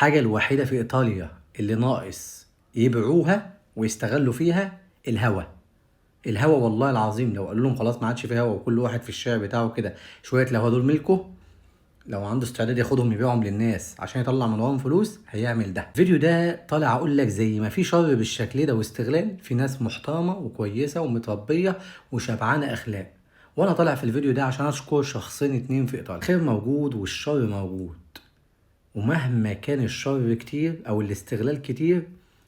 الحاجة الوحيدة في إيطاليا اللي ناقص يبيعوها ويستغلوا فيها الهوا. الهوا والله العظيم لو قالوا لهم خلاص ما عادش في هوا وكل واحد في الشارع بتاعه كده شوية الهوا دول ملكه، لو عنده استعداد ياخدهم يبيعهم للناس عشان يطلع من وراهم فلوس هيعمل ده. الفيديو ده طالع اقول لك زي ما في شر بالشكل ده واستغلال، في ناس محترمة وكويسة ومتربية وشبعانة اخلاق. وانا طالع في الفيديو ده عشان اشكر شخصين اتنين في ايطاليا. الخير موجود والشر موجود، ومهما كان الشر كتير او الاستغلال كتير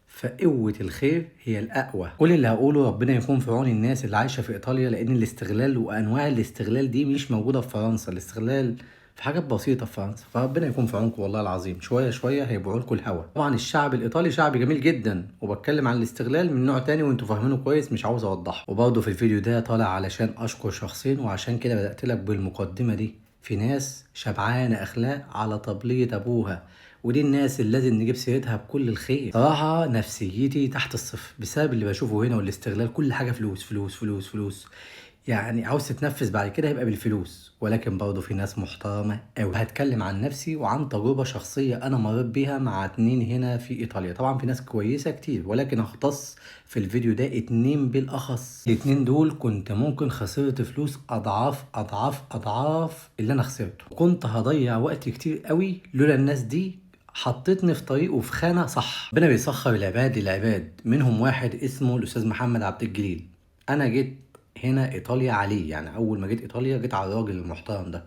فقوة الخير هي الأقوى. كل اللي هقوله ربنا يكون في عون الناس اللي عايشة في إيطاليا، لأن الاستغلال وأنواع الاستغلال دي مش موجودة في فرنسا. الاستغلال في حاجات بسيطة في فرنسا، فربنا يكون في عونكم والله العظيم. شوية شوية هيبيعوا لكم الهوا. طبعا الشعب الإيطالي شعب جميل جدا، وبتكلم عن الاستغلال من نوع تاني وانتوا فاهمينه كويس، مش عاوز أوضحه. وبرضه في الفيديو ده طالع علشان أشكر شخصين، وعشان كده بدأت لك بالمقدمة دي. في ناس شبعانة أخلاق على طبلية أبوها، ودي الناس اللي لازم نجيب سيرتها بكل الخير. صراحة نفسيتي تحت الصفر بسبب اللي بشوفه هنا والاستغلال. كل حاجة فلوس فلوس فلوس فلوس، يعني عاوز تتنفس بعد كده يبقى بالفلوس. ولكن برضه في ناس محترمة أوي. هتكلم عن نفسي وعن تجربة شخصية أنا مريت بيها مع اتنين هنا في إيطاليا. طبعا في ناس كويسة كتير، ولكن هختص في الفيديو ده اتنين بالأخص. الاتنين دول كنت ممكن خسرت فلوس أضعاف أضعاف أضعاف اللي أنا خسرته. كنت هضيع وقت كتير قوي لولا الناس دي حطيتني في طريق وفي خانة صح. ربنا بيسخر العباد للعباد. منهم واحد اسمه الأستاذ محمد عبد الجليل. أنا جيت هنا ايطاليا عليه، يعني اول ما جيت ايطاليا جيت على الراجل المحترم ده.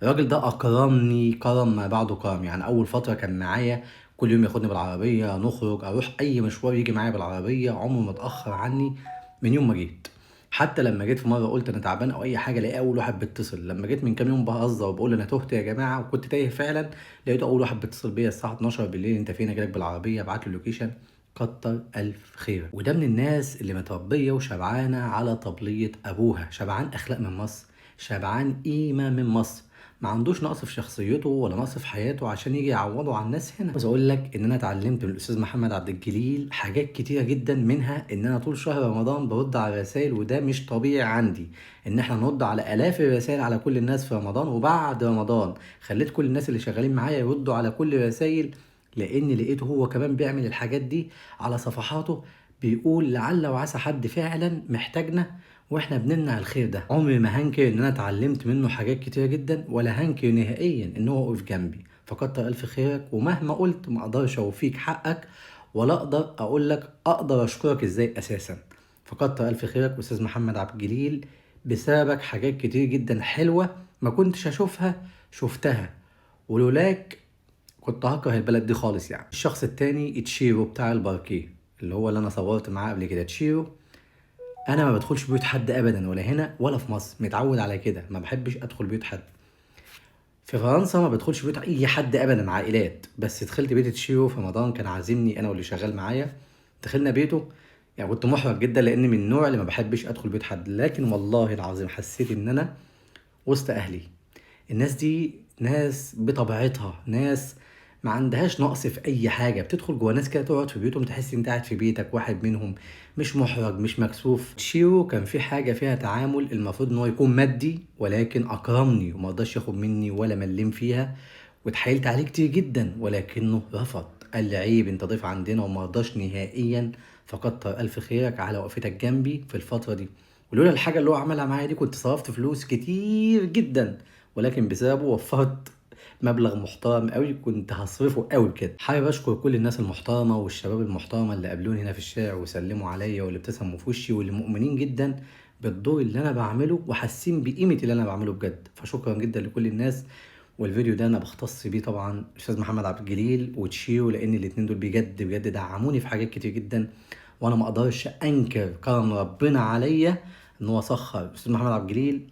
الراجل ده اكرمني كرم ما بعده كرم. يعني اول فتره كان معايا كل يوم ياخدني بالعربيه، نخرج اروح اي مشوار يجي معايا بالعربيه، عمره ما اتاخر عني من يوم ما جيت. حتى لما جيت في مره قلت انا تعبان او اي حاجه الاقيه اول واحد بيتصل. لما جيت من كام يوم بهزر وبقول انا تهت يا جماعه وكنت تايه فعلا، لقيته اول واحد بيتصل بيا الساعه 12 بالليل، انت فين؟ جايلك بالعربيه، ابعت له اللوكيشن. كتر الف خير. وده من الناس اللي متربيه وشبعانه على طبليه ابوها، شبعان اخلاق من مصر، شبعان قيمه من مصر. ما عندوش نقص في شخصيته ولا نقص في حياته عشان يجي يعوضه على الناس هنا. عاوز اقول لك ان انا اتعلمت من الاستاذ محمد عبد الجليل حاجات كتيره جدا، منها ان انا طول شهر رمضان برد على الرسائل، وده مش طبيعي عندي ان احنا نرد على الاف الرسائل على كل الناس في رمضان. وبعد رمضان خليت كل الناس اللي شغالين معايا يردوا على كل الرسائل، لان لقيته هو كمان بيعمل الحاجات دي على صفحاته، بيقول لعل وعسى حد فعلا محتاجنا واحنا بنمنع الخير ده. عمري ما هنكر ان انا اتعلمت منه حاجات كتيره جدا، ولا هنكر نهائيا ان هو وقف جنبي. فكتر الف خيرك. ومهما قلت ما اقدرش اوفيك حقك، ولا اقدر اقول لك اقدر اشكرك ازاي اساسا. فكتر الف خيرك استاذ محمد عبد الجليل. بسببك حاجات كتير جدا حلوه ما كنتش اشوفها شفتها، ولولاك كنت هكره البلد دي خالص. يعني الشخص التاني تشيرو بتاع الباركيه، اللي هو اللي انا صورت معاه قبل كده. تشيرو انا ما بدخلش بيوت حد ابدا، ولا هنا ولا في مصر، متعود على كده، ما بحبش ادخل بيوت حد. في فرنسا ما بدخلش بيوت اي حد ابدا، عائلات. بس دخلت بيت تشيرو في رمضان، كان عازمني انا واللي شغال معايا، دخلنا بيته. يعني كنت محرج جدا لان من النوع اللي ما بحبش ادخل بيت حد، لكن والله العظيم حسيت ان انا وسط اهلي. الناس دي ناس بطبيعتها ناس ما عندهاش نقص في اي حاجه. بتدخل جوه ناس كده تقعد في بيوتهم تحس انت قاعد في بيتك، واحد منهم مش محرج مش مكسوف. تشيرو كان في حاجه فيها تعامل المفروض ان هو يكون مادي، ولكن اكرمني وما رضاش ياخد مني ولا مليم فيها. واتحايلت عليه كتير جدا ولكنه رفض، قال لي عيب انت ضيف عندنا، وما رضاش نهائيا. فكتر الف خيرك على وقفتك جنبي في الفتره دي. ولولا الحاجه اللي هو عملها معايا دي كنت صرفت فلوس كتير جدا، ولكن بسببه وفرت مبلغ محترم قوي كنت هصرفه قوي كده. حابب اشكر كل الناس المحترمه والشباب المحترمه اللي قابلوني هنا في الشارع وسلموا عليا، واللي ابتسموا في وشي، واللي مؤمنين جدا بالدور اللي انا بعمله وحاسين بقيمه اللي انا بعمله بجد. فشكرا جدا لكل الناس. والفيديو ده انا بختص بيه طبعا الاستاذ محمد عبد الجليل وتشيرو، لان الاتنين دول بجد بجد دعموني في حاجات كتير جدا، وانا ما اقدرش انكر كرم ربنا عليا ان هو سخر الاستاذ محمد عبد الجليل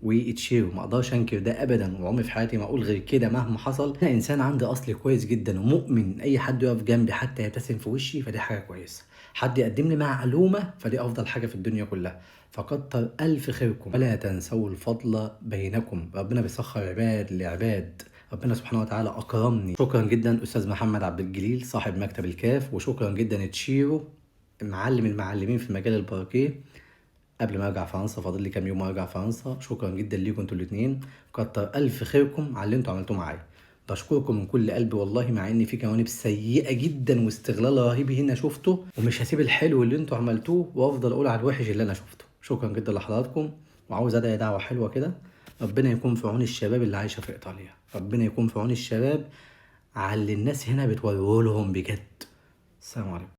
ويتشيرو. ما اقدرش انكر ده ابدا، وعمري في حياتي ما اقول غير كده مهما حصل. انا انسان عندي اصل كويس جدا ومؤمن اي حد يقف جنبي حتى يبتسم في وشي فدي حاجه كويسه، حد يقدم لي معلومه فدي افضل حاجه في الدنيا كلها. فكتر الف خيركم، ولا تنسوا الفضل بينكم. ربنا بيسخر عباد لعباد. ربنا سبحانه وتعالى اكرمني. شكرا جدا استاذ محمد عبد الجليل صاحب مكتب الكاف، وشكرا جدا تشيرو معلم المعلمين في مجال الباركيه. قبل ما ارجع فرنسا فاضل لي كام يوم وارجع فرنسا. شكرا جدا ليكم انتوا الاثنين، كتر الف خيركم على اللي انتوا عملتوه معايا. بشكركم من كل قلبي والله، مع ان في جوانب سيئه جدا واستغلال رهيب هنا شفته، ومش هسيب الحلو اللي انتوا عملتوه وافضل اقول على الوحش اللي انا شفته. شكرا جدا لحضراتكم، وعاوز ادعي دعوه حلوه كده. ربنا يكون في عون الشباب اللي عايشه في ايطاليا، ربنا يكون في عون الشباب على اللي الناس هنا بتوريه لهم بجد. السلام عليكم.